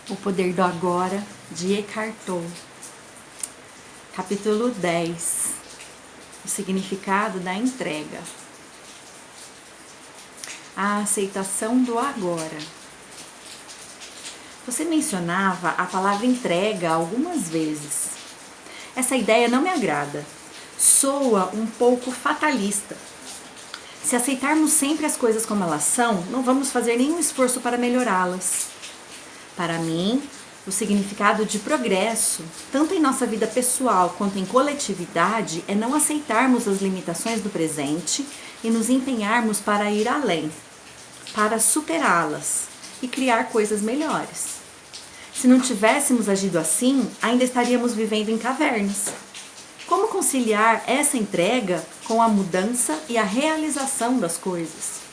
O Poder do Agora, de Eckhart Tolle. Capítulo 10. O significado da entrega. A aceitação do agora. Você mencionava a palavra entrega algumas vezes. Essa ideia não me agrada. Soa um pouco fatalista. Se aceitarmos sempre as coisas como elas são, não vamos fazer nenhum esforço para melhorá-las. Para mim, o significado de progresso, tanto em nossa vida pessoal quanto em coletividade, é não aceitarmos as limitações do presente e nos empenharmos para ir além, para superá-las e criar coisas melhores. Se não tivéssemos agido assim, ainda estaríamos vivendo em cavernas. Como conciliar essa entrega com a mudança e a realização das coisas?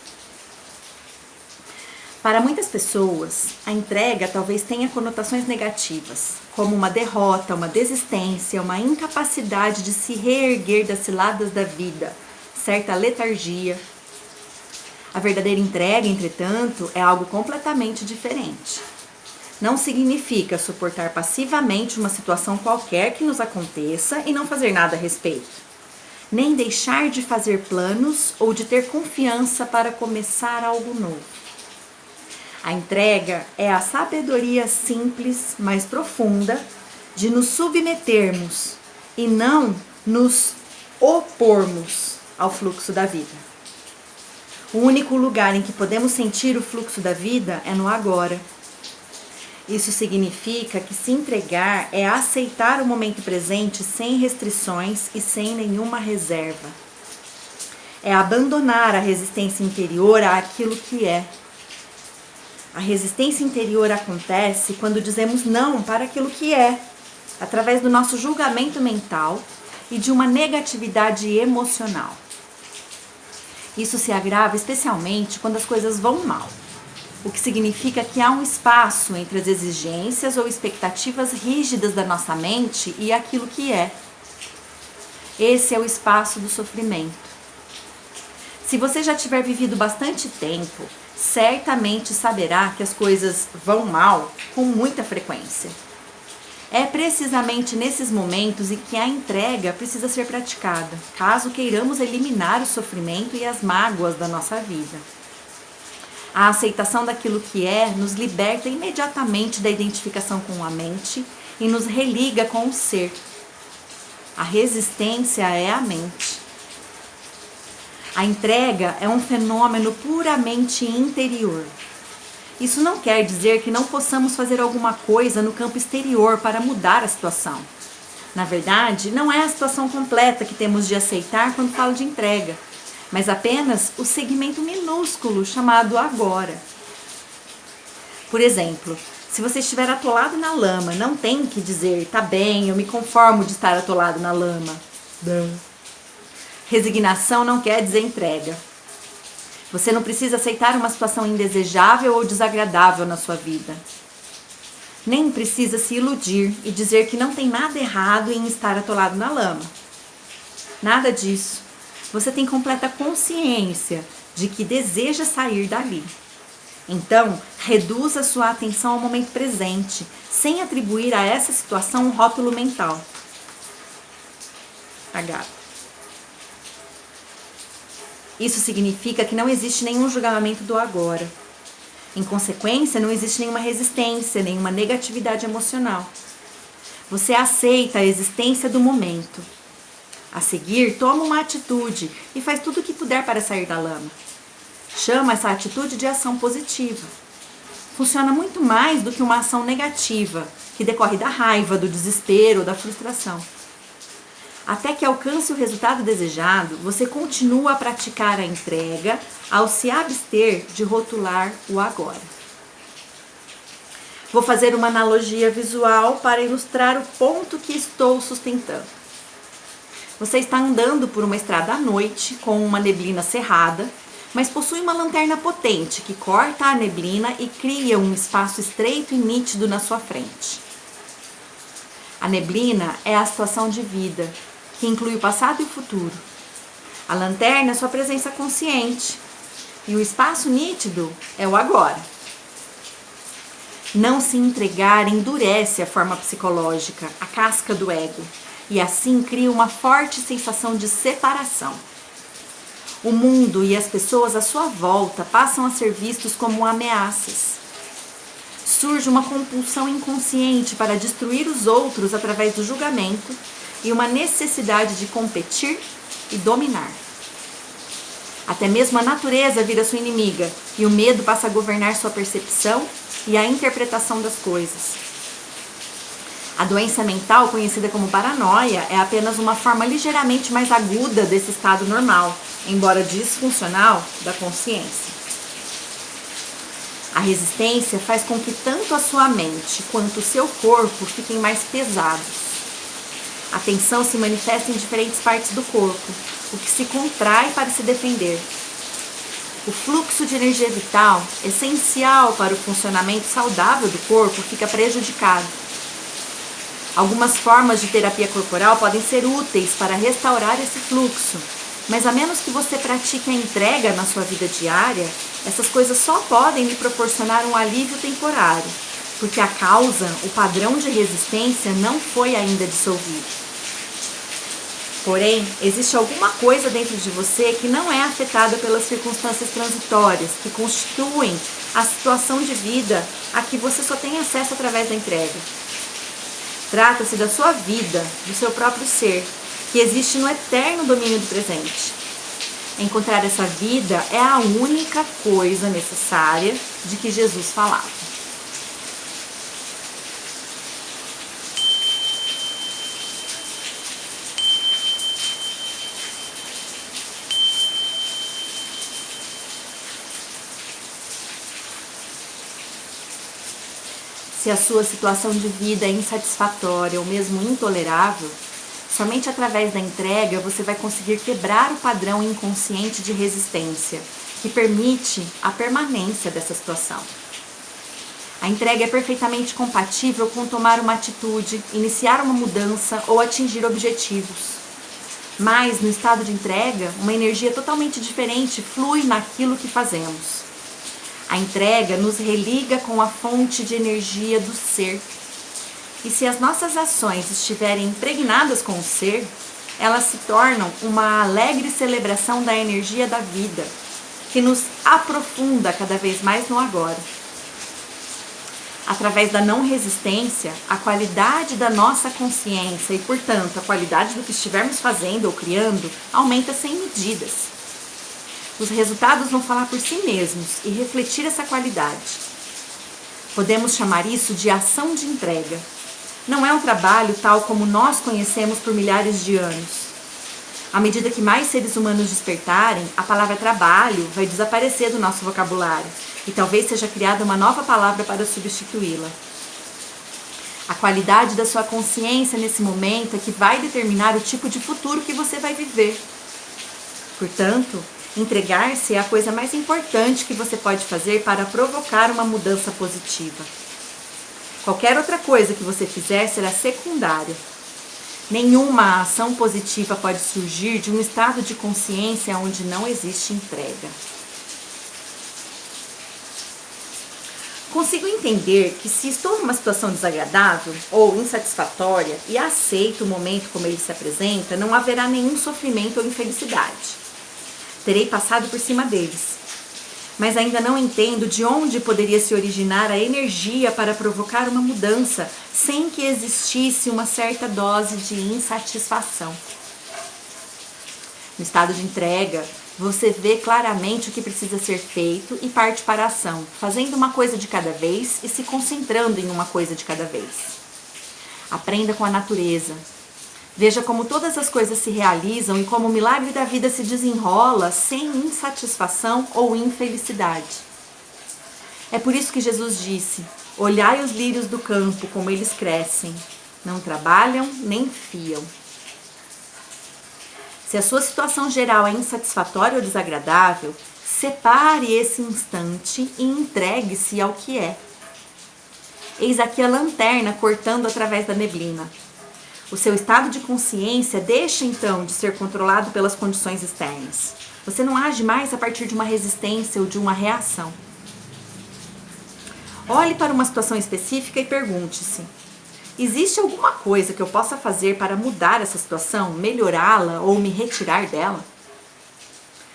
Para muitas pessoas, a entrega talvez tenha conotações negativas, como uma derrota, uma desistência, uma incapacidade de se reerguer das ciladas da vida, certa letargia. A verdadeira entrega, entretanto, é algo completamente diferente. Não significa suportar passivamente uma situação qualquer que nos aconteça e não fazer nada a respeito, nem deixar de fazer planos ou de ter confiança para começar algo novo. A entrega é a sabedoria simples, mas profunda, de nos submetermos e não nos opormos ao fluxo da vida. O único lugar em que podemos sentir o fluxo da vida é no agora. Isso significa que se entregar é aceitar o momento presente sem restrições e sem nenhuma reserva. É abandonar a resistência interior àquilo que é. A resistência interior acontece quando dizemos não para aquilo que é, através do nosso julgamento mental e de uma negatividade emocional. Isso se agrava especialmente quando as coisas vão mal, o que significa que há um espaço entre as exigências ou expectativas rígidas da nossa mente e aquilo que é. Esse é o espaço do sofrimento. Se você já tiver vivido bastante tempo, certamente saberá que as coisas vão mal com muita frequência. É precisamente nesses momentos em que a entrega precisa ser praticada, caso queiramos eliminar o sofrimento e as mágoas da nossa vida. A aceitação daquilo que é nos liberta imediatamente da identificação com a mente e nos religa com o ser. A resistência é a mente. A entrega é um fenômeno puramente interior. Isso não quer dizer que não possamos fazer alguma coisa no campo exterior para mudar a situação. Na verdade, não é a situação completa que temos de aceitar quando falo de entrega, mas apenas o segmento minúsculo chamado agora. Por exemplo, se você estiver atolado na lama, não tem que dizer, tá bem, eu me conformo de estar atolado na lama. Resignação não quer dizer entrega. Você não precisa aceitar uma situação indesejável ou desagradável na sua vida. Nem precisa se iludir e dizer que não tem nada errado em estar atolado na lama. Nada disso. Você tem completa consciência de que deseja sair dali. Então, reduza sua atenção ao momento presente, sem atribuir a essa situação um rótulo mental. Isso significa que não existe nenhum julgamento do agora. Em consequência, não existe nenhuma resistência, nenhuma negatividade emocional. Você aceita a existência do momento. A seguir, toma uma atitude e faz tudo o que puder para sair da lama. Chama essa atitude de ação positiva. Funciona muito mais do que uma ação negativa, que decorre da raiva, do desespero ou da frustração. Até que alcance o resultado desejado, você continua a praticar a entrega ao se abster de rotular o agora. Vou fazer uma analogia visual para ilustrar o ponto que estou sustentando. Você está andando por uma estrada à noite com uma neblina cerrada, mas possui uma lanterna potente que corta a neblina e cria um espaço estreito e nítido na sua frente. A neblina é a situação de vida, que inclui o passado e o futuro. A lanterna é sua presença consciente e o espaço nítido é o agora. Não se entregar endurece a forma psicológica, a casca do ego, e assim cria uma forte sensação de separação. O mundo e as pessoas à sua volta passam a ser vistos como ameaças. Surge uma compulsão inconsciente para destruir os outros através do julgamento e uma necessidade de competir e dominar. Até mesmo a natureza vira sua inimiga e o medo passa a governar sua percepção e a interpretação das coisas. A doença mental, conhecida como paranoia, é apenas uma forma ligeiramente mais aguda desse estado normal, embora disfuncional, da consciência. A resistência faz com que tanto a sua mente quanto o seu corpo fiquem mais pesados. A tensão se manifesta em diferentes partes do corpo, o que se contrai para se defender. O fluxo de energia vital, essencial para o funcionamento saudável do corpo, fica prejudicado. Algumas formas de terapia corporal podem ser úteis para restaurar esse fluxo, mas a menos que você pratique a entrega na sua vida diária, essas coisas só podem lhe proporcionar um alívio temporário, porque a causa, o padrão de resistência, não foi ainda dissolvido. Porém, existe alguma coisa dentro de você que não é afetada pelas circunstâncias transitórias, que constituem a situação de vida a que você só tem acesso através da entrega. Trata-se da sua vida, do seu próprio ser, que existe no eterno domínio do presente. Encontrar essa vida é a única coisa necessária de que Jesus falava. Se a sua situação de vida é insatisfatória ou mesmo intolerável, somente através da entrega você vai conseguir quebrar o padrão inconsciente de resistência, que permite a permanência dessa situação. A entrega é perfeitamente compatível com tomar uma atitude, iniciar uma mudança ou atingir objetivos. Mas, no estado de entrega, uma energia totalmente diferente flui naquilo que fazemos. A entrega nos religa com a fonte de energia do ser. E se as nossas ações estiverem impregnadas com o ser, elas se tornam uma alegre celebração da energia da vida, que nos aprofunda cada vez mais no agora. Através da não resistência, a qualidade da nossa consciência e, portanto, a qualidade do que estivermos fazendo ou criando aumenta sem medidas. Os resultados vão falar por si mesmos e refletir essa qualidade. Podemos chamar isso de ação de entrega. Não é um trabalho tal como nós conhecemos por milhares de anos. À medida que mais seres humanos despertarem, a palavra trabalho vai desaparecer do nosso vocabulário e talvez seja criada uma nova palavra para substituí-la. A qualidade da sua consciência nesse momento é que vai determinar o tipo de futuro que você vai viver. Portanto, entregar-se é a coisa mais importante que você pode fazer para provocar uma mudança positiva. Qualquer outra coisa que você fizer será secundária. Nenhuma ação positiva pode surgir de um estado de consciência onde não existe entrega. Consigo entender que se estou numa situação desagradável ou insatisfatória e aceito o momento como ele se apresenta, não haverá nenhum sofrimento ou infelicidade. Terei passado por cima deles. Mas ainda não entendo de onde poderia se originar a energia para provocar uma mudança sem que existisse uma certa dose de insatisfação. No estado de entrega, você vê claramente o que precisa ser feito e parte para a ação, fazendo uma coisa de cada vez e se concentrando em uma coisa de cada vez. Aprenda com a natureza. Veja como todas as coisas se realizam e como o milagre da vida se desenrola sem insatisfação ou infelicidade. É por isso que Jesus disse: olhai os lírios do campo, como eles crescem. Não trabalham nem fiam. Se a sua situação geral é insatisfatória ou desagradável, separe esse instante e entregue-se ao que é. Eis aqui a lanterna cortando através da neblina. O seu estado de consciência deixa então de ser controlado pelas condições externas. Você não age mais a partir de uma resistência ou de uma reação. Olhe para uma situação específica e pergunte-se: existe alguma coisa que eu possa fazer para mudar essa situação, melhorá-la ou me retirar dela?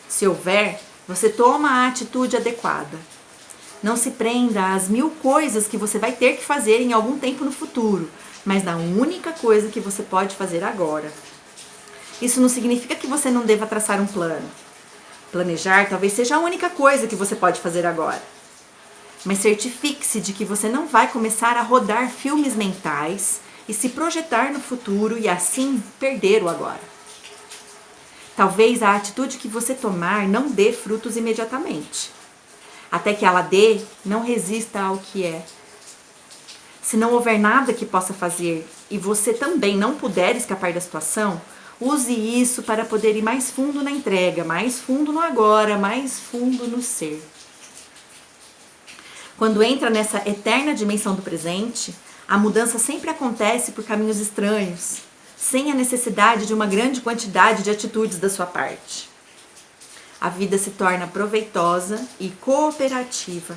Se houver, você toma a atitude adequada. Não se prenda às 1000 coisas que você vai ter que fazer em algum tempo no futuro, mas na única coisa que você pode fazer agora. Isso não significa que você não deva traçar um plano. Planejar talvez seja a única coisa que você pode fazer agora. Mas certifique-se de que você não vai começar a rodar filmes mentais e se projetar no futuro e assim perder o agora. Talvez a atitude que você tomar não dê frutos imediatamente. Até que ela dê, não resista ao que é. Se não houver nada que possa fazer e você também não puder escapar da situação, use isso para poder ir mais fundo na entrega, mais fundo no agora, mais fundo no ser. Quando entra nessa eterna dimensão do presente, a mudança sempre acontece por caminhos estranhos, sem a necessidade de uma grande quantidade de atitudes da sua parte. A vida se torna proveitosa e cooperativa.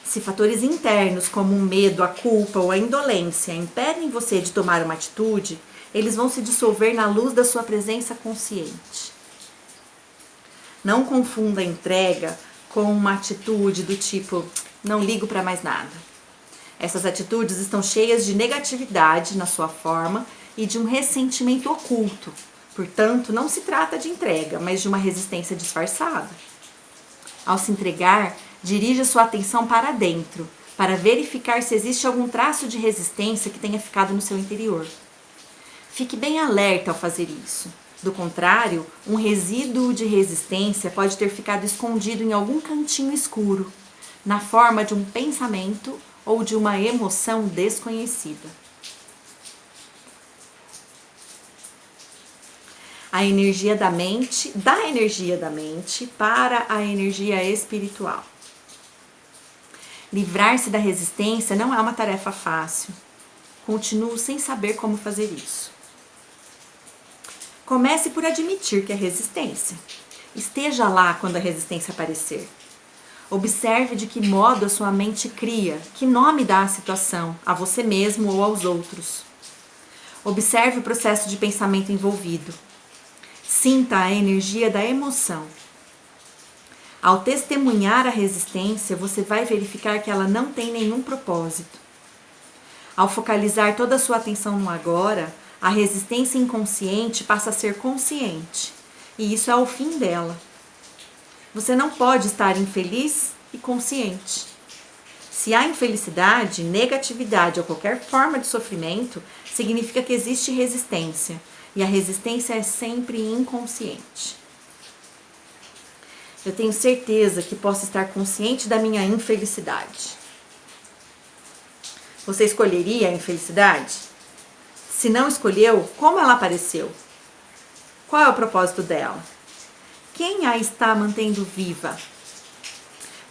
Se fatores internos como o medo, a culpa ou a indolência impedem você de tomar uma atitude, eles vão se dissolver na luz da sua presença consciente. Não confunda a entrega com uma atitude do tipo, não ligo para mais nada. Essas atitudes estão cheias de negatividade na sua forma e de um ressentimento oculto. Portanto, não se trata de entrega, mas de uma resistência disfarçada. Ao se entregar, dirija sua atenção para dentro, para verificar se existe algum traço de resistência que tenha ficado no seu interior. Fique bem alerta ao fazer isso. Do contrário, um resíduo de resistência pode ter ficado escondido em algum cantinho escuro, na forma de um pensamento ou de uma emoção desconhecida. A energia da mente para a energia espiritual. Livrar-se da resistência não é uma tarefa fácil. Continuo sem saber como fazer isso. Comece por admitir que é resistência. Esteja lá quando a resistência aparecer. Observe de que modo a sua mente cria, que nome dá à situação, a você mesmo ou aos outros. Observe o processo de pensamento envolvido. Sinta a energia da emoção. Ao testemunhar a resistência, você vai verificar que ela não tem nenhum propósito. Ao focalizar toda a sua atenção no agora, a resistência inconsciente passa a ser consciente, e isso é o fim dela. Você não pode estar infeliz e consciente. Se há infelicidade, negatividade ou qualquer forma de sofrimento, significa que existe resistência, e a resistência é sempre inconsciente. Eu tenho certeza que posso estar consciente da minha infelicidade. Você escolheria a infelicidade? Se não escolheu, como ela apareceu? Qual é o propósito dela? Quem a está mantendo viva?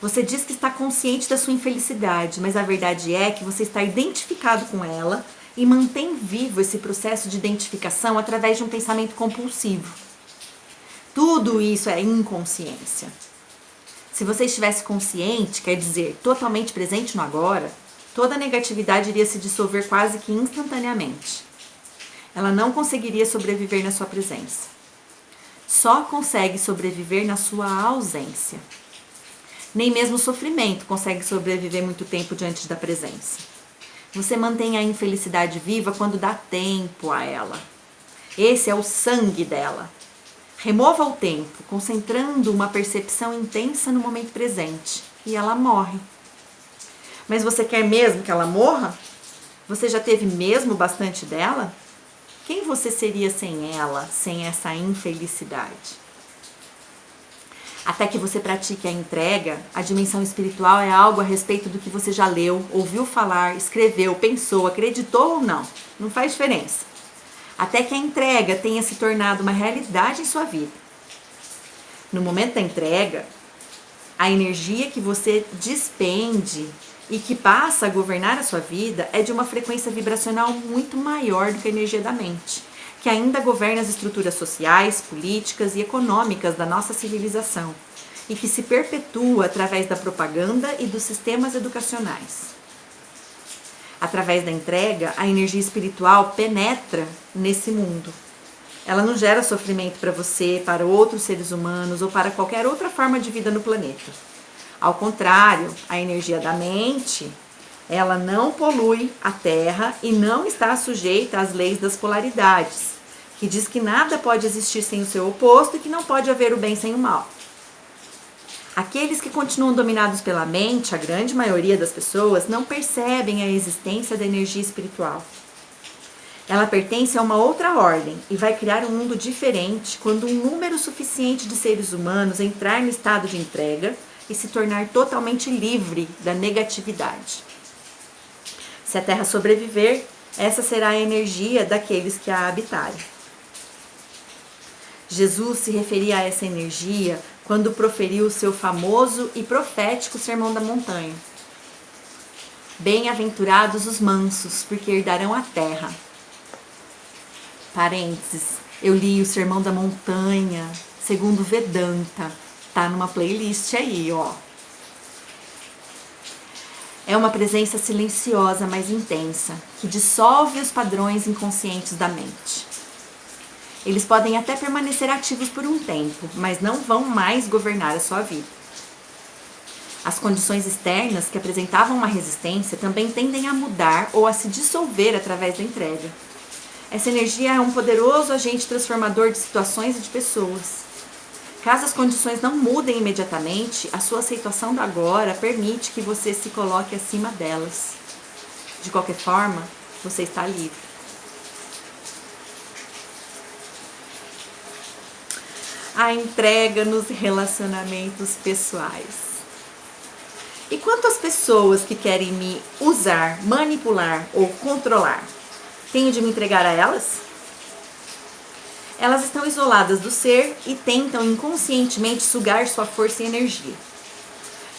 Você diz que está consciente da sua infelicidade, mas a verdade é que você está identificado com ela e mantém vivo esse processo de identificação através de um pensamento compulsivo. Tudo isso é inconsciência. Se você estivesse consciente, quer dizer, totalmente presente no agora, toda a negatividade iria se dissolver quase que instantaneamente. Ela não conseguiria sobreviver na sua presença. Só consegue sobreviver na sua ausência. Nem mesmo o sofrimento consegue sobreviver muito tempo diante da presença. Você mantém a infelicidade viva quando dá tempo a ela. Esse é o sangue dela. Remova o tempo, concentrando uma percepção intensa no momento presente, e ela morre. Mas você quer mesmo que ela morra? Você já teve mesmo bastante dela? Quem você seria sem ela, sem essa infelicidade? Até que você pratique a entrega, a dimensão espiritual é algo a respeito do que você já leu, ouviu falar, escreveu, pensou, acreditou ou não. Não faz diferença. Até que a entrega tenha se tornado uma realidade em sua vida. No momento da entrega, a energia que você despende e que passa a governar a sua vida é de uma frequência vibracional muito maior do que a energia da mente, que ainda governa as estruturas sociais, políticas e econômicas da nossa civilização, e que se perpetua através da propaganda e dos sistemas educacionais. Através da entrega, a energia espiritual penetra nesse mundo. Ela não gera sofrimento para você, para outros seres humanos ou para qualquer outra forma de vida no planeta. Ao contrário, a energia da mente, ela não polui a Terra e não está sujeita às leis das polaridades, que diz que nada pode existir sem o seu oposto e que não pode haver o bem sem o mal. Aqueles que continuam dominados pela mente, a grande maioria das pessoas, não percebem a existência da energia espiritual. Ela pertence a uma outra ordem e vai criar um mundo diferente quando um número suficiente de seres humanos entrar no estado de entrega e se tornar totalmente livre da negatividade. Se a Terra sobreviver, essa será a energia daqueles que a habitarem. Jesus se referia a essa energia quando proferiu o seu famoso e profético Sermão da Montanha. Bem-aventurados os mansos, porque herdarão a terra. Parênteses, eu li o Sermão da Montanha, segundo Vedanta, tá numa playlist aí, ó. É uma presença silenciosa, mas intensa, que dissolve os padrões inconscientes da mente. Eles podem até permanecer ativos por um tempo, mas não vão mais governar a sua vida. As condições externas que apresentavam uma resistência também tendem a mudar ou a se dissolver através da entrega. Essa energia é um poderoso agente transformador de situações e de pessoas. Caso as condições não mudem imediatamente, a sua aceitação do agora permite que você se coloque acima delas. De qualquer forma, você está livre. A entrega nos relacionamentos pessoais. E quanto às pessoas que querem me usar, manipular ou controlar? Tenho de me entregar a elas? Elas estão isoladas do ser e tentam inconscientemente sugar sua força e energia.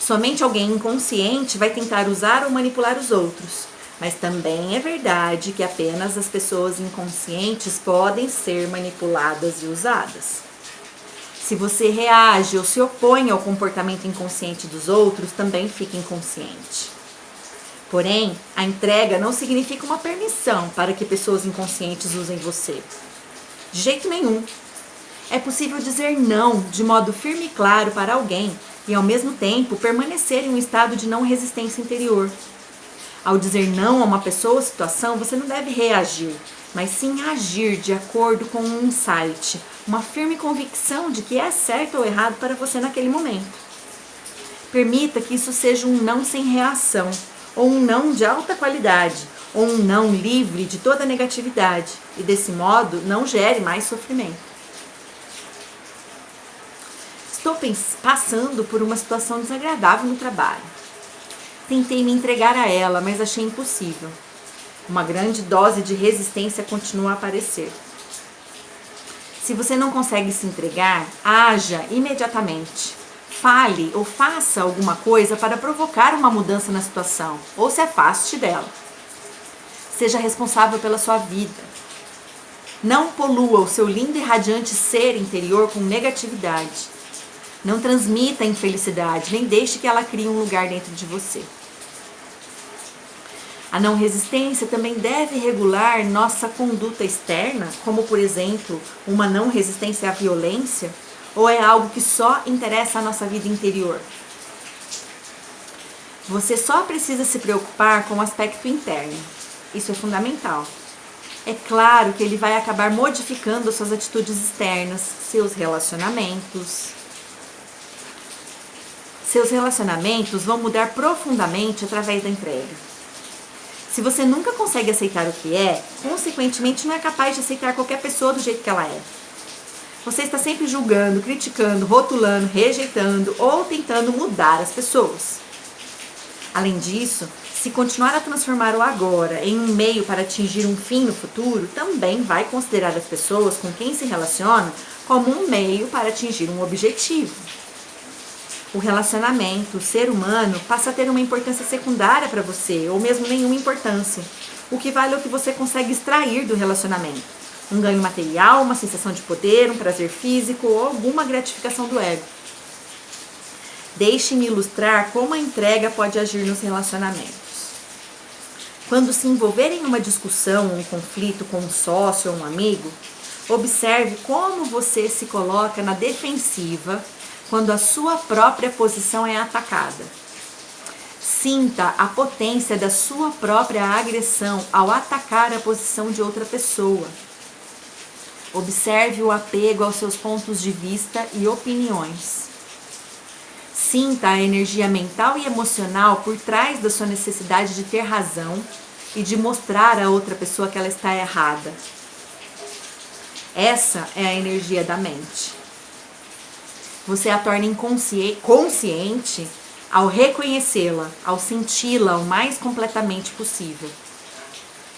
Somente alguém inconsciente vai tentar usar ou manipular os outros, mas também é verdade que apenas as pessoas inconscientes podem ser manipuladas e usadas. Se você reage ou se opõe ao comportamento inconsciente dos outros, também fica inconsciente. Porém, a entrega não significa uma permissão para que pessoas inconscientes usem você. De jeito nenhum. É possível dizer não de modo firme e claro para alguém e, ao mesmo tempo, permanecer em um estado de não resistência interior. Ao dizer não a uma pessoa ou situação, você não deve reagir, mas sim agir de acordo com um insight, uma firme convicção de que é certo ou errado para você naquele momento. Permita que isso seja um não sem reação, ou um não de alta qualidade, ou um não livre de toda negatividade, e desse modo não gere mais sofrimento. Estou passando por uma situação desagradável no trabalho. Tentei me entregar a ela, mas achei impossível. Uma grande dose de resistência continua a aparecer. Se você não consegue se entregar, haja imediatamente. Fale ou faça alguma coisa para provocar uma mudança na situação, ou se afaste dela. Seja responsável pela sua vida. Não polua o seu lindo e radiante ser interior com negatividade. Não transmita a infelicidade, nem deixe que ela crie um lugar dentro de você. A não resistência também deve regular nossa conduta externa, como, por exemplo, uma não resistência à violência, ou é algo que só interessa a nossa vida interior? Você só precisa se preocupar com o aspecto interno. Isso é fundamental. É claro que ele vai acabar modificando suas atitudes externas, seus relacionamentos. Seus relacionamentos vão mudar profundamente através da entrega. Se você nunca consegue aceitar o que é, consequentemente não é capaz de aceitar qualquer pessoa do jeito que ela é. Você está sempre julgando, criticando, rotulando, rejeitando ou tentando mudar as pessoas. Além disso, se continuar a transformar o agora em um meio para atingir um fim no futuro, também vai considerar as pessoas com quem se relaciona como um meio para atingir um objetivo. O relacionamento, o ser humano, passa a ter uma importância secundária para você, ou mesmo nenhuma importância. O que vale é o que você consegue extrair do relacionamento. Um ganho material, uma sensação de poder, um prazer físico ou alguma gratificação do ego. Deixe-me ilustrar como a entrega pode agir nos relacionamentos. Quando se envolver em uma discussão ou um conflito com um sócio ou um amigo, observe como você se coloca na defensiva quando a sua própria posição é atacada. Sinta a potência da sua própria agressão ao atacar a posição de outra pessoa. Observe o apego aos seus pontos de vista e opiniões. Sinta a energia mental e emocional por trás da sua necessidade de ter razão e de mostrar a outra pessoa que ela está errada. Essa é a energia da mente. Você a torna consciente ao reconhecê-la, ao senti-la o mais completamente possível.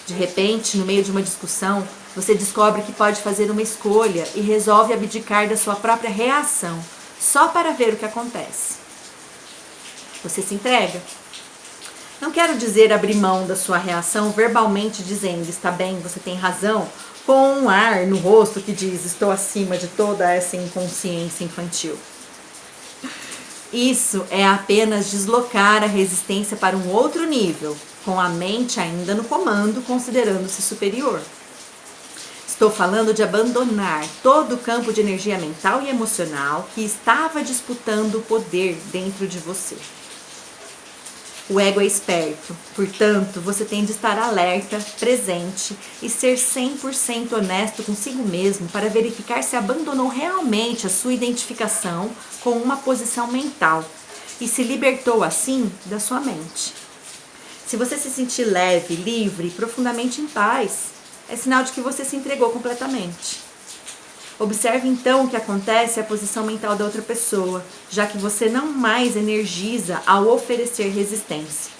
De repente, no meio de uma discussão, você descobre que pode fazer uma escolha e resolve abdicar da sua própria reação, só para ver o que acontece. Você se entrega. Não quero dizer abrir mão da sua reação verbalmente dizendo, está bem, você tem razão, com um ar no rosto que diz, estou acima de toda essa inconsciência infantil. Isso é apenas deslocar a resistência para um outro nível, com a mente ainda no comando, considerando-se superior. Estou falando de abandonar todo o campo de energia mental e emocional que estava disputando o poder dentro de você. O ego é esperto, portanto, você tem de estar alerta, presente e ser 100% honesto consigo mesmo para verificar se abandonou realmente a sua identificação com uma posição mental e se libertou assim da sua mente. Se você se sentir leve, livre e profundamente em paz, é sinal de que você se entregou completamente. Observe então o que acontece à posição mental da outra pessoa, já que você não mais energiza ao oferecer resistência.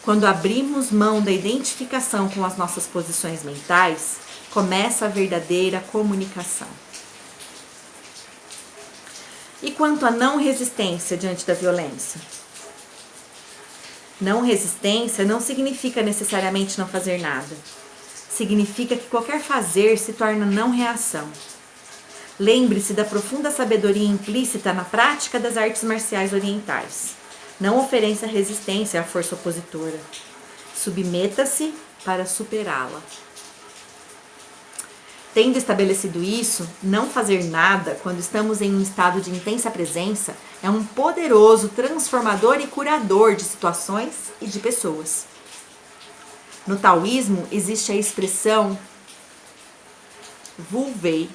Quando abrimos mão da identificação com as nossas posições mentais, começa a verdadeira comunicação. E quanto à não resistência diante da violência? Não resistência não significa necessariamente não fazer nada. Significa que qualquer fazer se torna não reação. Lembre-se da profunda sabedoria implícita na prática das artes marciais orientais. Não ofereça resistência à força opositora. Submeta-se para superá-la. Tendo estabelecido isso, não fazer nada quando estamos em um estado de intensa presença é um poderoso transformador e curador de situações e de pessoas. No taoísmo existe a expressão Wu Wei,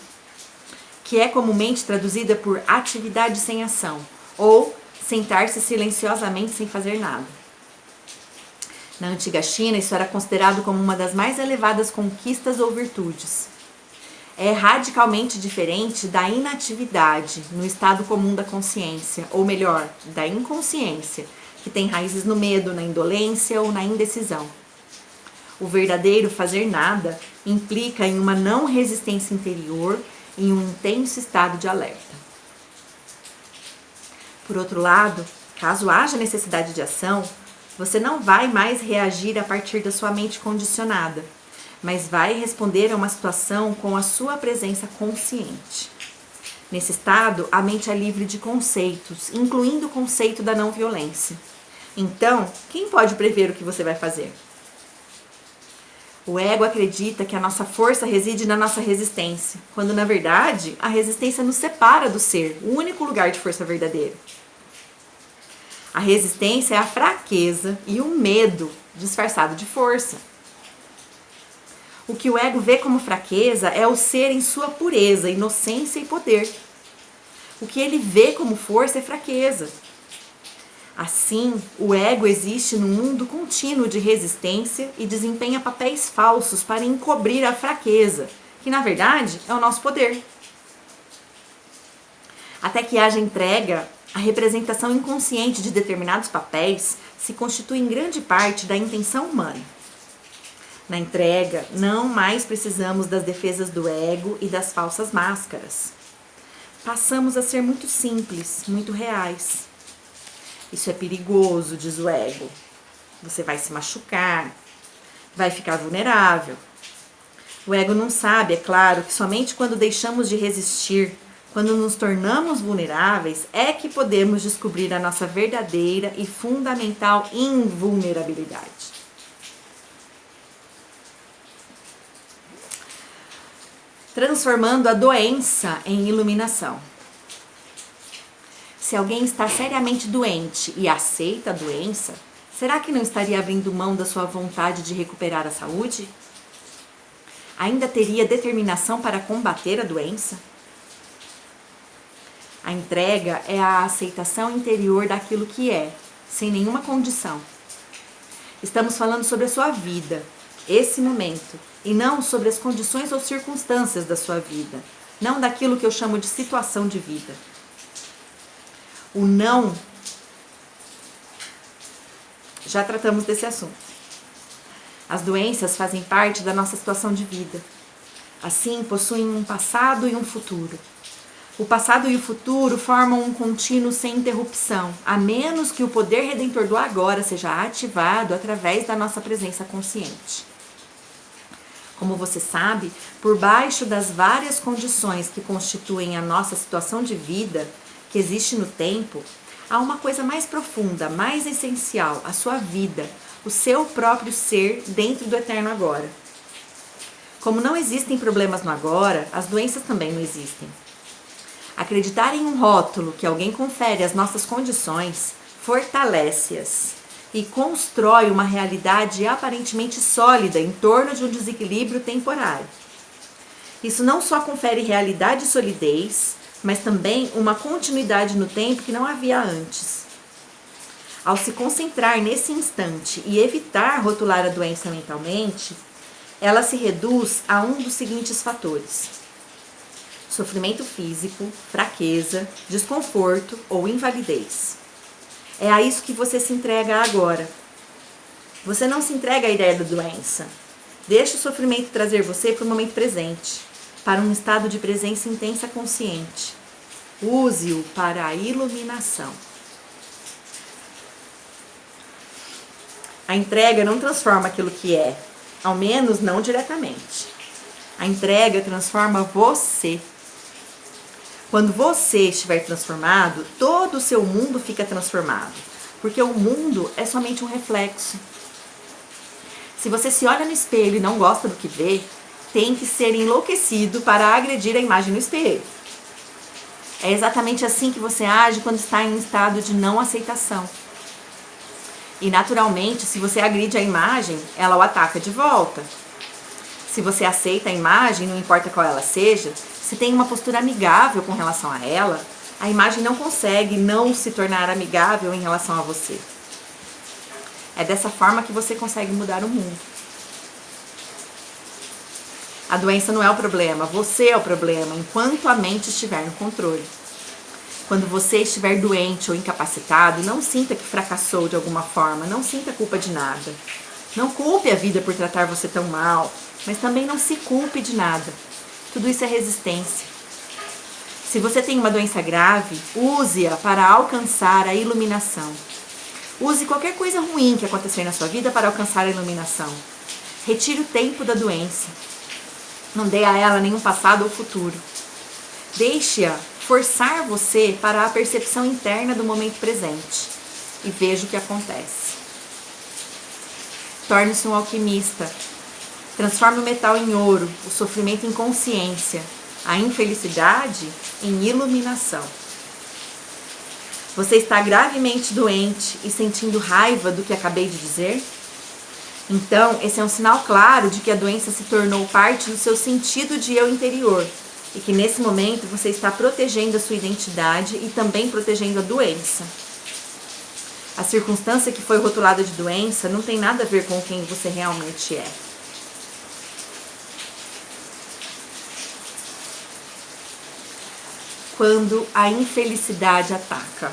que é comumente traduzida por atividade sem ação, ou sentar-se silenciosamente sem fazer nada. Na antiga China, isso era considerado como uma das mais elevadas conquistas ou virtudes. É radicalmente diferente da inatividade no estado comum da consciência, ou melhor, da inconsciência, que tem raízes no medo, na indolência ou na indecisão. O verdadeiro fazer nada implica em uma não resistência interior, em um intenso estado de alerta. Por outro lado, caso haja necessidade de ação, você não vai mais reagir a partir da sua mente condicionada, mas vai responder a uma situação com a sua presença consciente. Nesse estado, a mente é livre de conceitos, incluindo o conceito da não violência. Então, quem pode prever o que você vai fazer? O ego acredita que a nossa força reside na nossa resistência, quando na verdade a resistência nos separa do ser, o único lugar de força verdadeiro. A resistência é a fraqueza e o medo disfarçado de força. O que o ego vê como fraqueza é o ser em sua pureza, inocência e poder. O que ele vê como força é fraqueza. Assim, o ego existe num mundo contínuo de resistência e desempenha papéis falsos para encobrir a fraqueza, que na verdade é o nosso poder. Até que haja entrega, a representação inconsciente de determinados papéis se constitui em grande parte da intenção humana. Na entrega, não mais precisamos das defesas do ego e das falsas máscaras. Passamos a ser muito simples, muito reais. Isso é perigoso, diz o ego. Você vai se machucar, vai ficar vulnerável. O ego não sabe, é claro, que somente quando deixamos de resistir, Quando nos tornamos vulneráveis, é que podemos descobrir a nossa verdadeira e fundamental invulnerabilidade. Transformando a doença em iluminação. Se alguém está seriamente doente e aceita a doença, será que não estaria abrindo mão da sua vontade de recuperar a saúde? Ainda teria determinação para combater a doença? A entrega é a aceitação interior daquilo que é, sem nenhuma condição. Estamos falando sobre a sua vida, esse momento, e não sobre as condições ou circunstâncias da sua vida, não daquilo que eu chamo de situação de vida. O não, já tratamos desse assunto. As doenças fazem parte da nossa situação de vida. Assim, possuem um passado e um futuro. O passado e o futuro formam um contínuo sem interrupção, a menos que o poder redentor do agora seja ativado através da nossa presença consciente. Como você sabe, por baixo das várias condições que constituem a nossa situação de vida, que existe no tempo, há uma coisa mais profunda, mais essencial, a sua vida, o seu próprio ser dentro do eterno agora. Como não existem problemas no agora, as doenças também não existem. Acreditar em um rótulo que alguém confere às nossas condições fortalece-as e constrói uma realidade aparentemente sólida em torno de um desequilíbrio temporário. Isso não só confere realidade e solidez, mas também uma continuidade no tempo que não havia antes. Ao se concentrar nesse instante e evitar rotular a doença mentalmente, ela se reduz a um dos seguintes fatores: sofrimento físico, fraqueza, desconforto ou invalidez. É a isso que você se entrega agora. Você não se entrega à ideia da doença. Deixe o sofrimento trazer você para o momento presente, para um estado de presença intensa consciente. Use-o para a iluminação. A entrega não transforma aquilo que é, ao menos não diretamente. A entrega transforma você. Quando você estiver transformado, todo o seu mundo fica transformado, porque o mundo é somente um reflexo. Se você se olha no espelho e não gosta do que vê, tem que ser enlouquecido para agredir a imagem no espelho. É exatamente assim que você age quando está em um estado de não aceitação. E naturalmente, se você agride a imagem, ela o ataca de volta. Se você aceita a imagem, não importa qual ela seja, se tem uma postura amigável com relação a ela, a imagem não consegue não se tornar amigável em relação a você. É dessa forma que você consegue mudar o mundo. A doença não é o problema, você é o problema, enquanto a mente estiver no controle. Quando você estiver doente ou incapacitado, não sinta que fracassou de alguma forma, não sinta culpa de nada. Não culpe a vida por tratar você tão mal, mas também não se culpe de nada. Tudo isso é resistência. Se você tem uma doença grave, use-a para alcançar a iluminação. Use qualquer coisa ruim que acontecer na sua vida para alcançar a iluminação. Retire o tempo da doença. Não dê a ela nenhum passado ou futuro. Deixe-a forçar você para a percepção interna do momento presente e veja o que acontece. Torne-se um alquimista. Transforme o metal em ouro, o sofrimento em consciência, a infelicidade em iluminação. Você está gravemente doente e sentindo raiva do que acabei de dizer? Então, esse é um sinal claro de que a doença se tornou parte do seu sentido de eu interior e que nesse momento você está protegendo a sua identidade e também protegendo a doença. A circunstância que foi rotulada de doença não tem nada a ver com quem você realmente é. Quando a infelicidade ataca.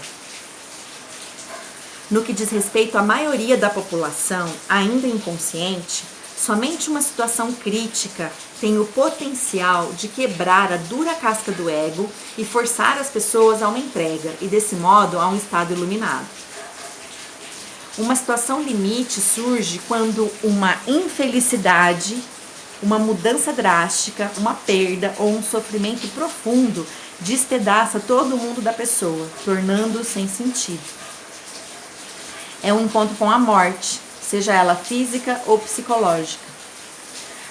No que diz respeito à maioria da população, ainda inconsciente, somente uma situação crítica tem o potencial de quebrar a dura casca do ego e forçar as pessoas a uma entrega e, desse modo, a um estado iluminado. Uma situação limite surge quando uma infelicidade, uma mudança drástica, uma perda ou um sofrimento profundo despedaça todo o mundo da pessoa, tornando-o sem sentido. É um encontro com a morte, seja ela física ou psicológica.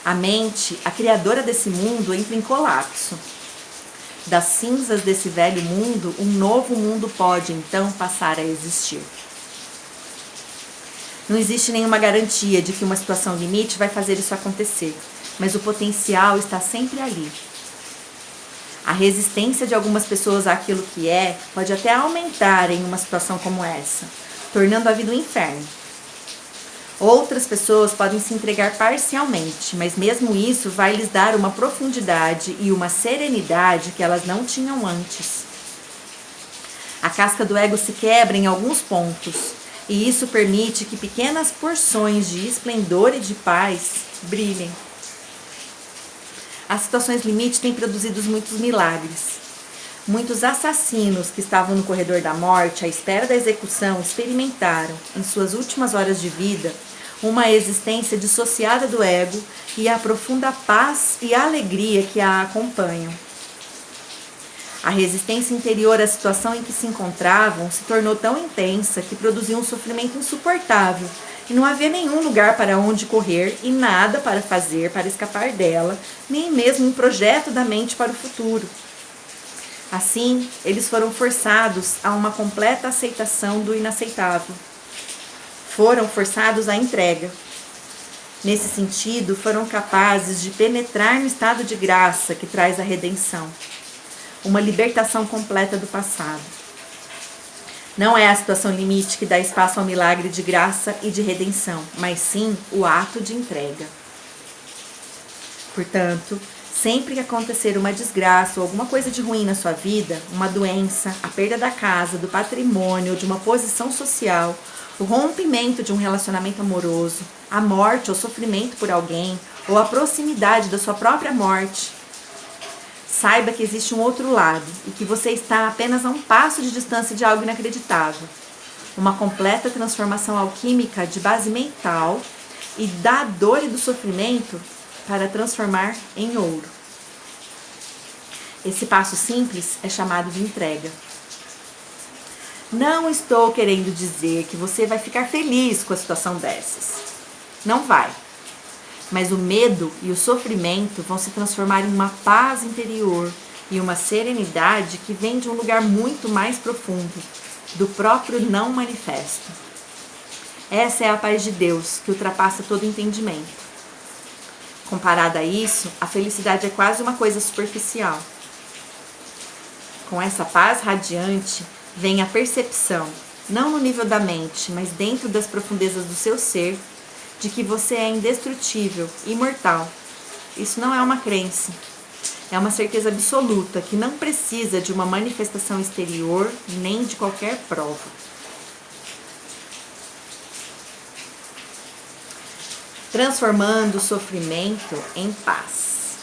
A mente, a criadora desse mundo, entra em colapso. Das cinzas desse velho mundo, um novo mundo pode, então, passar a existir. Não existe nenhuma garantia de que uma situação limite vai fazer isso acontecer, mas o potencial está sempre ali. A resistência de algumas pessoas àquilo que é pode até aumentar em uma situação como essa, tornando a vida um inferno. Outras pessoas podem se entregar parcialmente, mas mesmo isso vai lhes dar uma profundidade e uma serenidade que elas não tinham antes. A casca do ego se quebra em alguns pontos, e isso permite que pequenas porções de esplendor e de paz brilhem. As situações limite têm produzido muitos milagres. Muitos assassinos que estavam no corredor da morte à espera da execução experimentaram, em suas últimas horas de vida, uma existência dissociada do ego e a profunda paz e alegria que a acompanham. A resistência interior à situação em que se encontravam se tornou tão intensa que produziu um sofrimento insuportável e não havia nenhum lugar para onde correr e nada para fazer para escapar dela, nem mesmo um projeto da mente para o futuro. Assim, eles foram forçados a uma completa aceitação do inaceitável. Foram forçados à entrega. Nesse sentido, foram capazes de penetrar no estado de graça que traz a redenção, uma libertação completa do passado. Não é a situação limite que dá espaço ao milagre de graça e de redenção, mas sim o ato de entrega. Portanto, sempre que acontecer uma desgraça ou alguma coisa de ruim na sua vida, uma doença, a perda da casa, do patrimônio, de uma posição social, o rompimento de um relacionamento amoroso, a morte ou sofrimento por alguém, ou a proximidade da sua própria morte, saiba que existe um outro lado e que você está apenas a um passo de distância de algo inacreditável. Uma completa transformação alquímica de base mental e da dor e do sofrimento para transformar em ouro. Esse passo simples é chamado de entrega. Não estou querendo dizer que você vai ficar feliz com a situação dessas. Não vai. Mas o medo e o sofrimento vão se transformar em uma paz interior e uma serenidade que vem de um lugar muito mais profundo, do próprio não manifesto. Essa é a paz de Deus que ultrapassa todo entendimento. Comparada a isso, a felicidade é quase uma coisa superficial. Com essa paz radiante, vem a percepção, não no nível da mente, mas dentro das profundezas do seu ser, de que você é indestrutível, imortal. Isso não é uma crença, é uma certeza absoluta que não precisa de uma manifestação exterior nem de qualquer prova. Transformando o sofrimento em paz.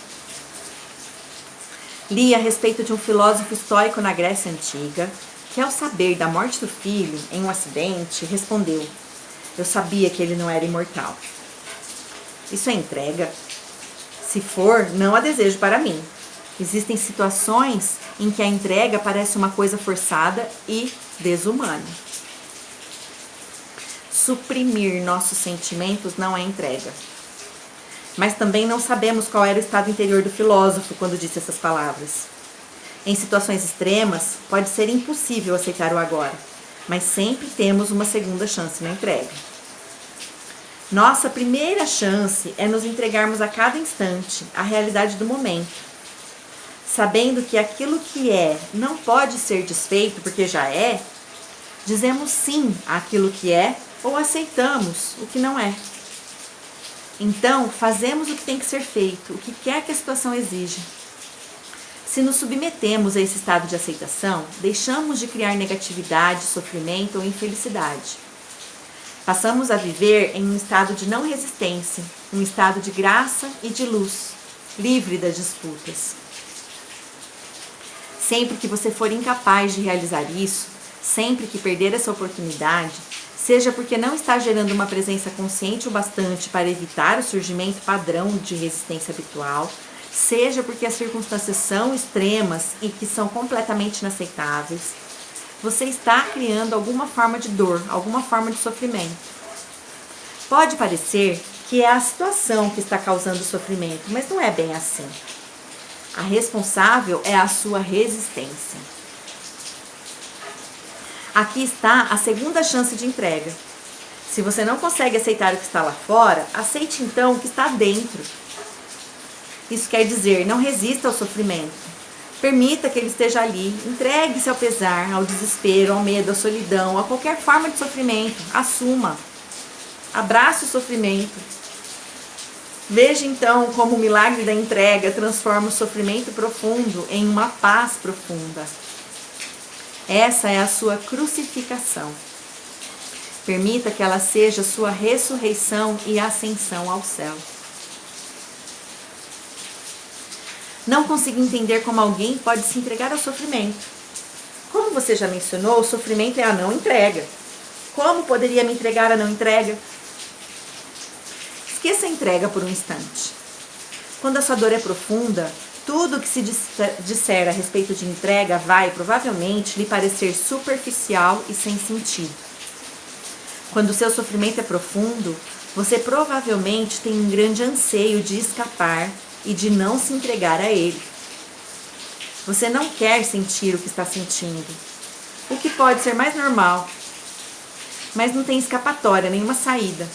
Li a respeito de um filósofo estoico na Grécia Antiga, que ao saber da morte do filho em um acidente, respondeu: eu sabia que ele não era imortal. Isso é entrega? Se for, não a desejo para mim. Existem situações em que a entrega parece uma coisa forçada e desumana. Suprimir nossos sentimentos não é entrega. Mas também não sabemos qual era o estado interior do filósofo quando disse essas palavras. Em situações extremas, pode ser impossível aceitar o agora, mas sempre temos uma segunda chance na entrega. Nossa primeira chance é nos entregarmos a cada instante à realidade do momento, sabendo que aquilo que é não pode ser desfeito porque já é, dizemos sim àquilo que é ou aceitamos o que não é. Então, fazemos o que tem que ser feito, o que quer que a situação exija. Se nos submetemos a esse estado de aceitação, deixamos de criar negatividade, sofrimento ou infelicidade. Passamos a viver em um estado de não resistência, um estado de graça e de luz, livre das disputas. Sempre que você for incapaz de realizar isso, sempre que perder essa oportunidade, seja porque não está gerando uma presença consciente o bastante para evitar o surgimento padrão de resistência habitual, seja porque as circunstâncias são extremas e que são completamente inaceitáveis, você está criando alguma forma de dor, alguma forma de sofrimento. Pode parecer que é a situação que está causando o sofrimento, mas não é bem assim. A responsável é a sua resistência. Aqui está a segunda chance de entrega. Se você não consegue aceitar o que está lá fora, aceite então o que está dentro. Isso quer dizer, não resista ao sofrimento. Permita que ele esteja ali. Entregue-se ao pesar, ao desespero, ao medo, à solidão, a qualquer forma de sofrimento. Assuma. Abrace o sofrimento. Veja então como o milagre da entrega transforma o sofrimento profundo em uma paz profunda. Essa é a sua crucificação. Permita que ela seja sua ressurreição e ascensão ao céu. Não consigo entender como alguém pode se entregar ao sofrimento. Como você já mencionou, o sofrimento é a não entrega. Como poderia me entregar à não entrega? Esqueça a entrega por um instante. Quando a sua dor é profunda, tudo que se disser a respeito de entrega vai, provavelmente, lhe parecer superficial e sem sentido. Quando o seu sofrimento é profundo, você provavelmente tem um grande anseio de escapar e de não se entregar a ele. Você não quer sentir o que está sentindo, o que pode ser mais normal, mas não tem escapatória, nenhuma saída.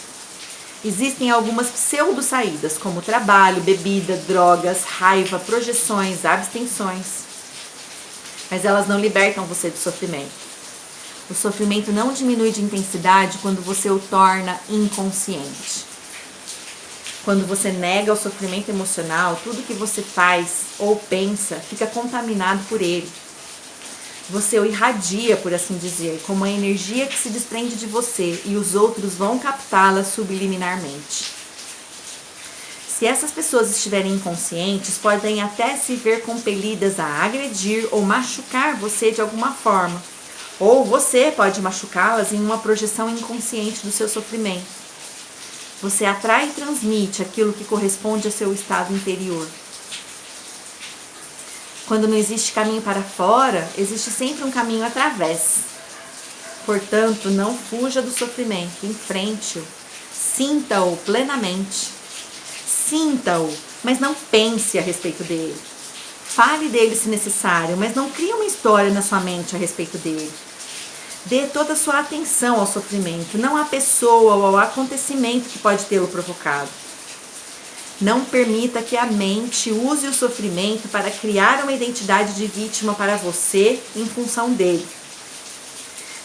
Existem algumas pseudo-saídas, como trabalho, bebida, drogas, raiva, projeções, abstenções. Mas elas não libertam você do sofrimento. O sofrimento não diminui de intensidade quando você o torna inconsciente. Quando você nega o sofrimento emocional, tudo que você faz ou pensa fica contaminado por ele. Você o irradia, por assim dizer, como a energia que se desprende de você e os outros vão captá-la subliminarmente. Se essas pessoas estiverem inconscientes, podem até se ver compelidas a agredir ou machucar você de alguma forma. Ou você pode machucá-las em uma projeção inconsciente do seu sofrimento. Você atrai e transmite aquilo que corresponde ao seu estado interior. Quando não existe caminho para fora, existe sempre um caminho através. Portanto, não fuja do sofrimento, enfrente-o. Sinta-o plenamente. Sinta-o, mas não pense a respeito dele. Fale dele se necessário, mas não crie uma história na sua mente a respeito dele. Dê toda a sua atenção ao sofrimento, não à pessoa ou ao acontecimento que pode tê-lo provocado. Não permita que a mente use o sofrimento para criar uma identidade de vítima para você em função dele.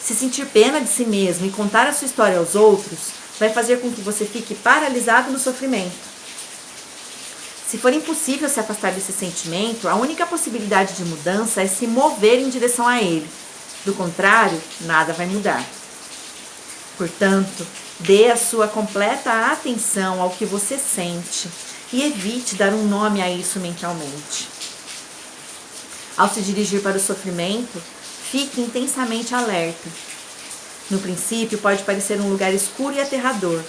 Se sentir pena de si mesmo e contar a sua história aos outros, vai fazer com que você fique paralisado no sofrimento. Se for impossível se afastar desse sentimento, a única possibilidade de mudança é se mover em direção a ele. Do contrário, nada vai mudar. Portanto, dê a sua completa atenção ao que você sente e evite dar um nome a isso mentalmente. Ao se dirigir para o sofrimento, fique intensamente alerta. No princípio, pode parecer um lugar escuro e aterrador,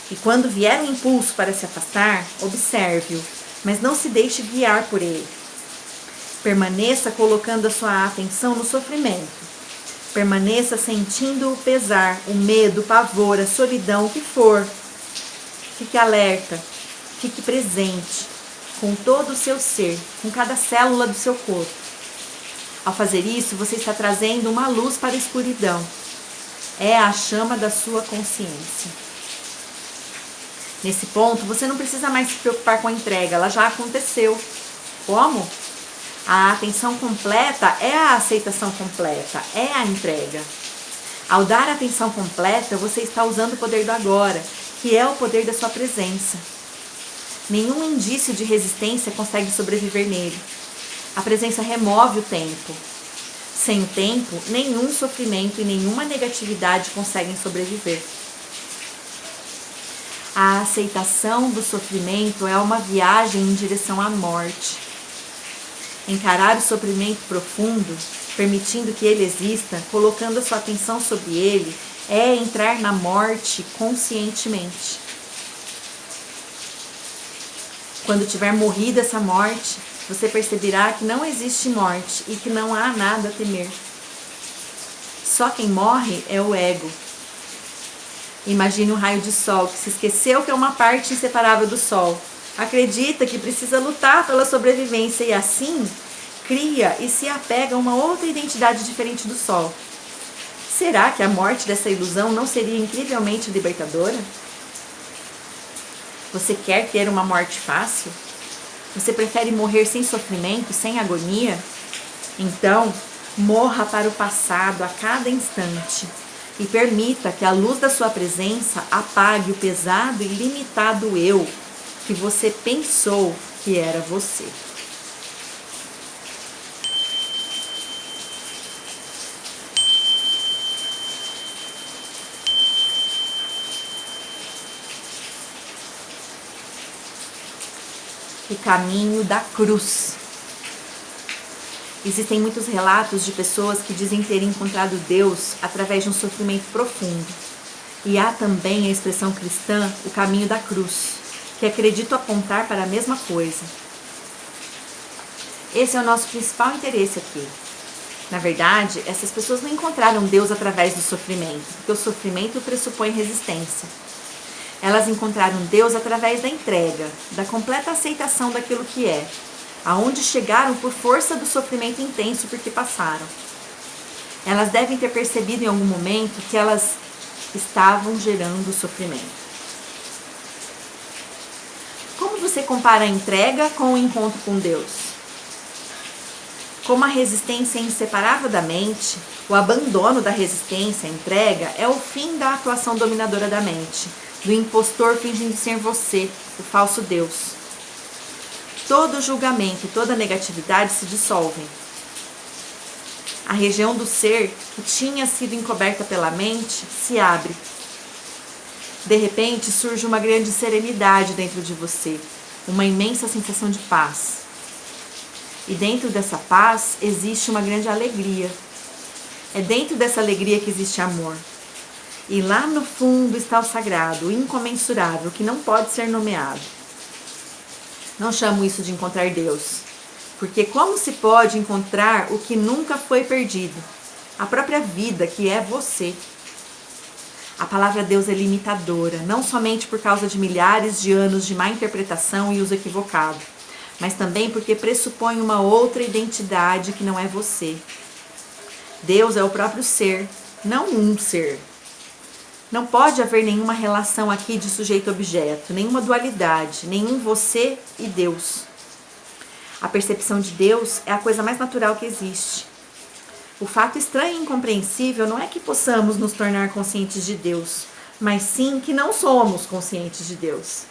e quando vier um impulso para se afastar, observe-o, mas não se deixe guiar por ele. Permaneça colocando a sua atenção no sofrimento. Permaneça sentindo o pesar, o medo, o pavor, a solidão, o que for. Fique alerta, fique presente, com todo o seu ser, com cada célula do seu corpo. Ao fazer isso, você está trazendo uma luz para a escuridão. É a chama da sua consciência. Nesse ponto, você não precisa mais se preocupar com a entrega, ela já aconteceu. Como? A atenção completa é a aceitação completa, é a entrega. Ao dar atenção completa, você está usando o poder do agora, que é o poder da sua presença. Nenhum indício de resistência consegue sobreviver nele. A presença remove o tempo. Sem o tempo, nenhum sofrimento e nenhuma negatividade conseguem sobreviver. A aceitação do sofrimento é uma viagem em direção à morte. Encarar o sofrimento profundo, permitindo que ele exista, colocando a sua atenção sobre ele, é entrar na morte conscientemente. Quando tiver morrido essa morte, você perceberá que não existe morte e que não há nada a temer. Só quem morre é o ego. Imagine um raio de sol que se esqueceu que é uma parte inseparável do sol. Acredita que precisa lutar pela sobrevivência e assim cria e se apega a uma outra identidade diferente do sol. Será que a morte dessa ilusão não seria incrivelmente libertadora? Você quer ter uma morte fácil? Você prefere morrer sem sofrimento, sem agonia? Então, morra para o passado a cada instante e permita que a luz da sua presença apague o pesado e limitado eu que você pensou que era você. O caminho da cruz. Existem muitos relatos de pessoas que dizem ter encontrado Deus através de um sofrimento profundo. E há também a expressão cristã, o caminho da cruz, que acredito apontar para a mesma coisa. Esse é o nosso principal interesse aqui. Na verdade, essas pessoas não encontraram Deus através do sofrimento, porque o sofrimento pressupõe resistência. Elas encontraram Deus através da entrega, da completa aceitação daquilo que é, aonde chegaram por força do sofrimento intenso por que passaram. Elas devem ter percebido em algum momento que elas estavam gerando sofrimento. Como você compara a entrega com o encontro com Deus? Como a resistência é inseparável da mente, o abandono da resistência, a entrega, é o fim da atuação dominadora da mente, do impostor fingindo ser você, o falso Deus. Todo julgamento e toda negatividade se dissolvem. A região do ser que tinha sido encoberta pela mente se abre. De repente surge uma grande serenidade dentro de você, uma imensa sensação de paz. E dentro dessa paz existe uma grande alegria. É dentro dessa alegria que existe amor. E lá no fundo está o sagrado, o incomensurável, que não pode ser nomeado. Não chamo isso de encontrar Deus, porque como se pode encontrar o que nunca foi perdido? A própria vida, que é você. A palavra Deus é limitadora, não somente por causa de milhares de anos de má interpretação e uso equivocado, mas também porque pressupõe uma outra identidade que não é você. Deus é o próprio ser, não um ser. Não pode haver nenhuma relação aqui de sujeito-objeto, nenhuma dualidade, nenhum você e Deus. A percepção de Deus é a coisa mais natural que existe. O fato estranho e incompreensível não é que possamos nos tornar conscientes de Deus, mas sim que não somos conscientes de Deus.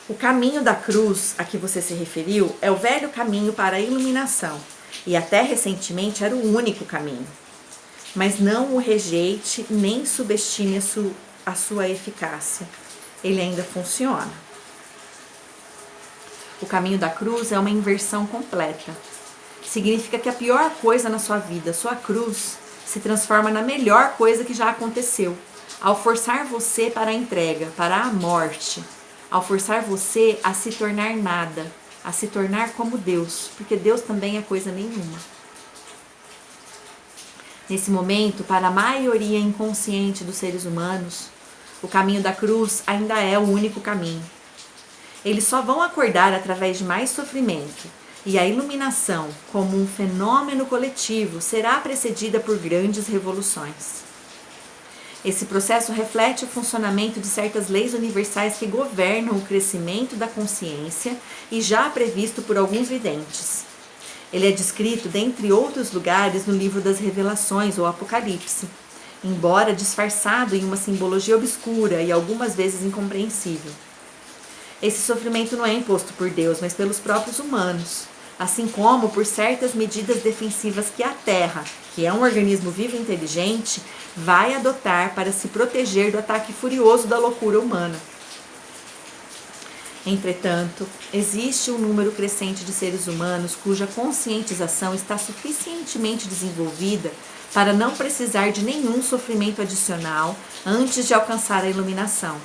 O caminho da cruz a que você se referiu é o velho caminho para a iluminação, e até recentemente era o único caminho. Mas não o rejeite nem subestime a sua eficácia. Ele ainda funciona. O caminho da cruz é uma inversão completa. Significa que a pior coisa na sua vida, sua cruz, se transforma na melhor coisa que já aconteceu, ao forçar você para a entrega, para a morte, ao forçar você a se tornar nada, a se tornar como Deus, porque Deus também é coisa nenhuma. Nesse momento, para a maioria inconsciente dos seres humanos, o caminho da cruz ainda é o único caminho. Eles só vão acordar através de mais sofrimento, e a iluminação, como um fenômeno coletivo, será precedida por grandes revoluções. Esse processo reflete o funcionamento de certas leis universais que governam o crescimento da consciência e já previsto por alguns videntes. Ele é descrito, dentre outros lugares, no livro das Revelações, ou Apocalipse, embora disfarçado em uma simbologia obscura e algumas vezes incompreensível. Esse sofrimento não é imposto por Deus, mas pelos próprios humanos, assim como por certas medidas defensivas que a Terra, que é um organismo vivo e inteligente, vai adotar para se proteger do ataque furioso da loucura humana. Entretanto, existe um número crescente de seres humanos cuja conscientização está suficientemente desenvolvida para não precisar de nenhum sofrimento adicional antes de alcançar a iluminação.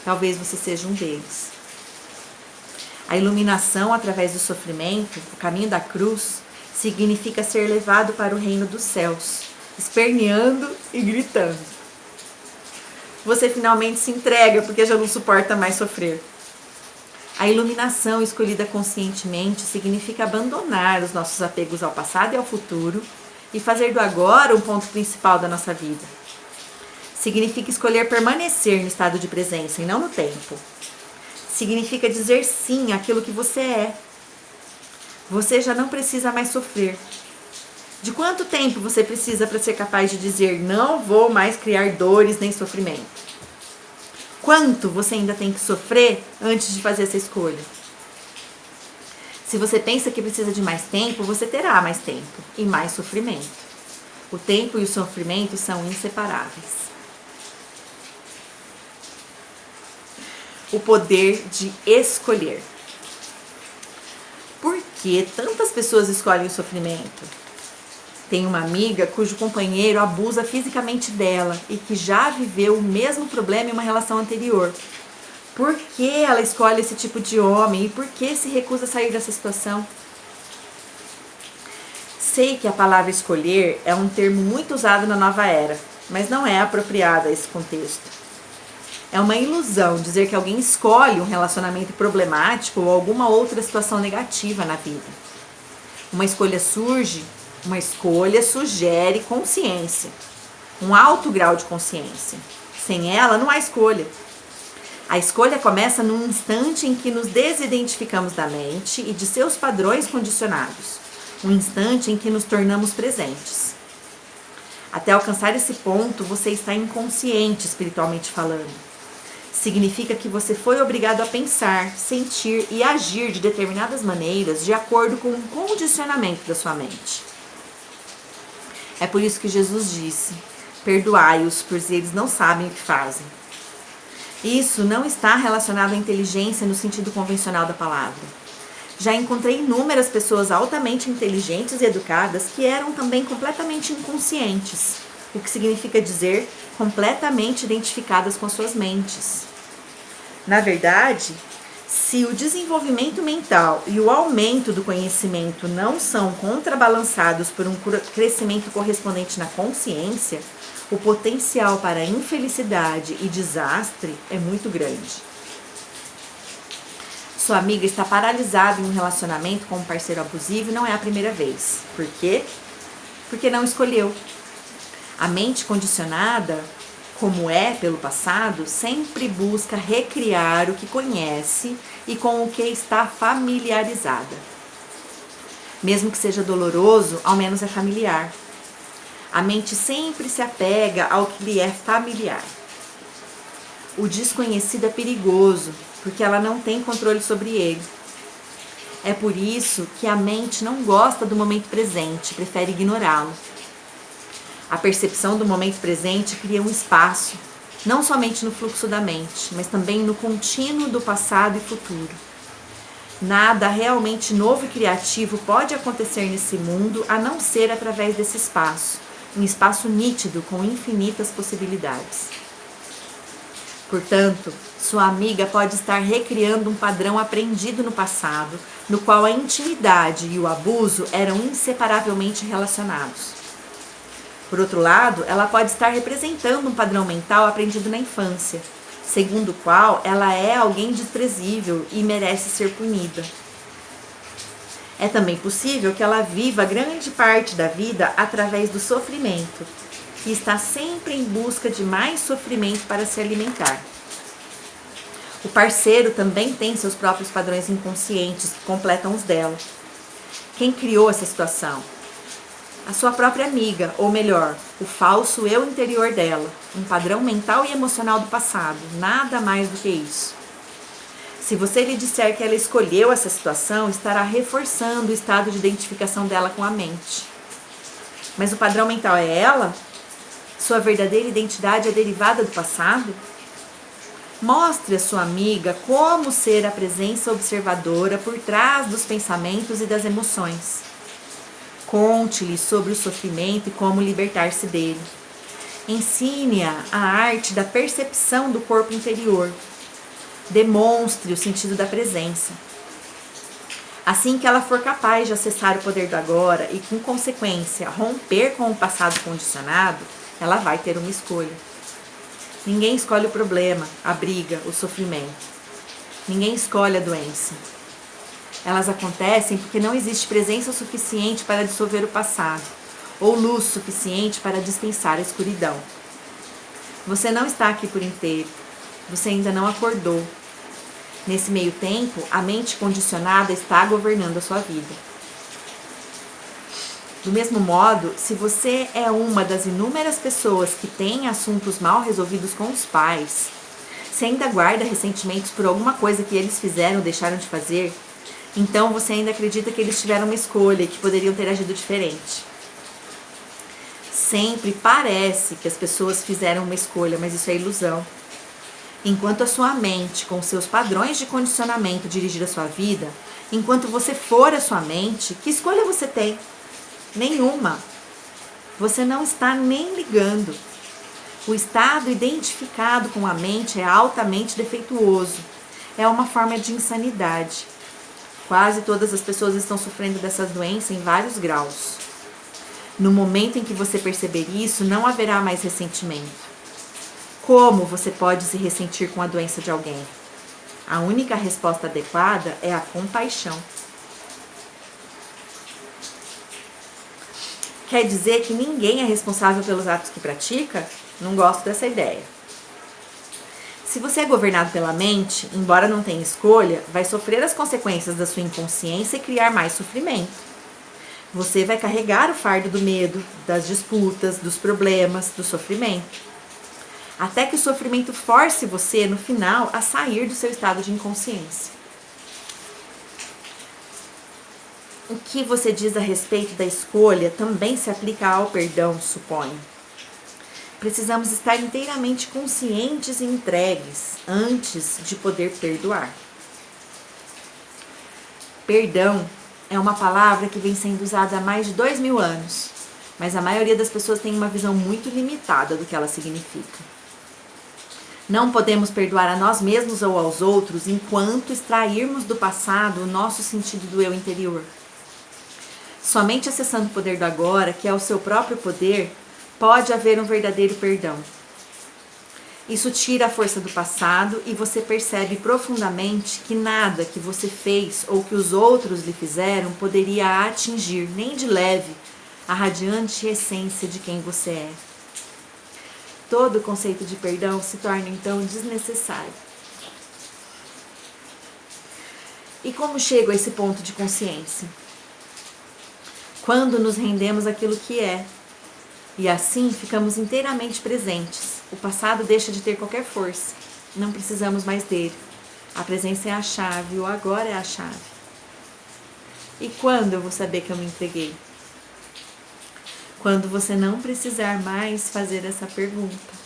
Talvez você seja um deles. A iluminação através do sofrimento, o caminho da cruz, significa ser levado para o reino dos céus, esperneando e gritando. Você finalmente se entrega porque já não suporta mais sofrer. A iluminação escolhida conscientemente significa abandonar os nossos apegos ao passado e ao futuro e fazer do agora um ponto principal da nossa vida. Significa escolher permanecer no estado de presença e não no tempo. Significa dizer sim àquilo que você é. Você já não precisa mais sofrer. De quanto tempo você precisa para ser capaz de dizer não vou mais criar dores nem sofrimento? Quanto você ainda tem que sofrer antes de fazer essa escolha? Se você pensa que precisa de mais tempo, você terá mais tempo e mais sofrimento. O tempo e o sofrimento são inseparáveis. O poder de escolher. Por que tantas pessoas escolhem o sofrimento? Tem uma amiga cujo companheiro abusa fisicamente dela e que já viveu o mesmo problema em uma relação anterior. Por que ela escolhe esse tipo de homem e por que se recusa a sair dessa situação? Sei que a palavra escolher é um termo muito usado na nova era, mas não é apropriado a esse contexto. É uma ilusão dizer que alguém escolhe um relacionamento problemático ou alguma outra situação negativa na vida. Uma escolha sugere consciência, um alto grau de consciência. Sem ela, não há escolha. A escolha começa num instante em que nos desidentificamos da mente e de seus padrões condicionados. Um instante em que nos tornamos presentes. Até alcançar esse ponto, você está inconsciente, espiritualmente falando. Significa que você foi obrigado a pensar, sentir e agir de determinadas maneiras de acordo com o condicionamento da sua mente. É por isso que Jesus disse: perdoai-os, pois eles não sabem o que fazem. Isso não está relacionado à inteligência no sentido convencional da palavra. Já encontrei inúmeras pessoas altamente inteligentes e educadas que eram também completamente inconscientes, o que significa dizer completamente identificadas com suas mentes. Na verdade, se o desenvolvimento mental e o aumento do conhecimento não são contrabalançados por um crescimento correspondente na consciência, o potencial para infelicidade e desastre é muito grande. Sua amiga está paralisada em um relacionamento com um parceiro abusivo e não é a primeira vez. Por quê? Porque não escolheu. A mente condicionada, como é pelo passado, sempre busca recriar o que conhece e com o que está familiarizada. Mesmo que seja doloroso, ao menos é familiar. A mente sempre se apega ao que lhe é familiar. O desconhecido é perigoso, porque ela não tem controle sobre ele. É por isso que a mente não gosta do momento presente, prefere ignorá-lo. A percepção do momento presente cria um espaço, não somente no fluxo da mente, mas também no contínuo do passado e futuro. Nada realmente novo e criativo pode acontecer nesse mundo a não ser através desse espaço, um espaço nítido com infinitas possibilidades. Portanto, sua amiga pode estar recriando um padrão aprendido no passado, no qual a intimidade e o abuso eram inseparavelmente relacionados. Por outro lado, ela pode estar representando um padrão mental aprendido na infância, segundo o qual ela é alguém desprezível e merece ser punida. É também possível que ela viva grande parte da vida através do sofrimento, e está sempre em busca de mais sofrimento para se alimentar. O parceiro também tem seus próprios padrões inconscientes que completam os dela. Quem criou essa situação? A sua própria amiga, ou melhor, o falso eu interior dela, um padrão mental e emocional do passado, nada mais do que isso. Se você lhe disser que ela escolheu essa situação, estará reforçando o estado de identificação dela com a mente. Mas o padrão mental é ela? Sua verdadeira identidade é derivada do passado? Mostre à sua amiga como ser a presença observadora por trás dos pensamentos e das emoções. Conte-lhe sobre o sofrimento e como libertar-se dele. Ensine-a a arte da percepção do corpo interior, Demonstre o sentido da presença. Assim que ela for capaz de acessar o poder do agora e, com consequência, romper com o passado condicionado, ela vai ter uma escolha. Ninguém escolhe o problema, a briga, o sofrimento. Ninguém escolhe a doença. Elas acontecem porque não existe presença suficiente para dissolver o passado, ou luz suficiente para dispensar a escuridão. Você não está aqui por inteiro. Você ainda não acordou. Nesse meio tempo, a mente condicionada está governando a sua vida. Do mesmo modo, se você é uma das inúmeras pessoas que tem assuntos mal resolvidos com os pais, se ainda guarda ressentimentos por alguma coisa que eles fizeram ou deixaram de fazer, então você ainda acredita que eles tiveram uma escolha e que poderiam ter agido diferente. Sempre parece que as pessoas fizeram uma escolha, mas isso é ilusão. Enquanto a sua mente, com seus padrões de condicionamento, dirigir a sua vida, enquanto você for a sua mente, que escolha você tem? Nenhuma. Você não está nem ligando. O estado identificado com a mente é altamente defeituoso. É uma forma de insanidade. Quase todas as pessoas estão sofrendo dessa doença em vários graus. No momento em que você perceber isso, não haverá mais ressentimento. Como você pode se ressentir com a doença de alguém? A única resposta adequada é a compaixão. Quer dizer que ninguém é responsável pelos atos que pratica? Não gosto dessa ideia. Se você é governado pela mente, embora não tenha escolha, vai sofrer as consequências da sua inconsciência e criar mais sofrimento. Você vai carregar o fardo do medo, das disputas, dos problemas, do sofrimento. Até que o sofrimento force você, no final, a sair do seu estado de inconsciência. O que você diz a respeito da escolha também se aplica ao perdão, suponho. Precisamos estar inteiramente conscientes e entregues antes de poder perdoar. Perdão é uma palavra que vem sendo usada há mais de 2000 anos, mas a maioria das pessoas tem uma visão muito limitada do que ela significa. Não podemos perdoar a nós mesmos ou aos outros enquanto extrairmos do passado o nosso sentido do eu interior. Somente acessando o poder do agora, que é o seu próprio poder, pode haver um verdadeiro perdão. Isso tira a força do passado e você percebe profundamente que nada que você fez ou que os outros lhe fizeram poderia atingir, nem de leve, a radiante essência de quem você é. Todo o conceito de perdão se torna então desnecessário. E como chego a esse ponto de consciência? Quando nos rendemos àquilo que é, e assim ficamos inteiramente presentes. O passado deixa de ter qualquer força. Não precisamos mais dele. A presença é a chave, o agora é a chave. E quando eu vou saber que eu me entreguei? Quando você não precisar mais fazer essa pergunta.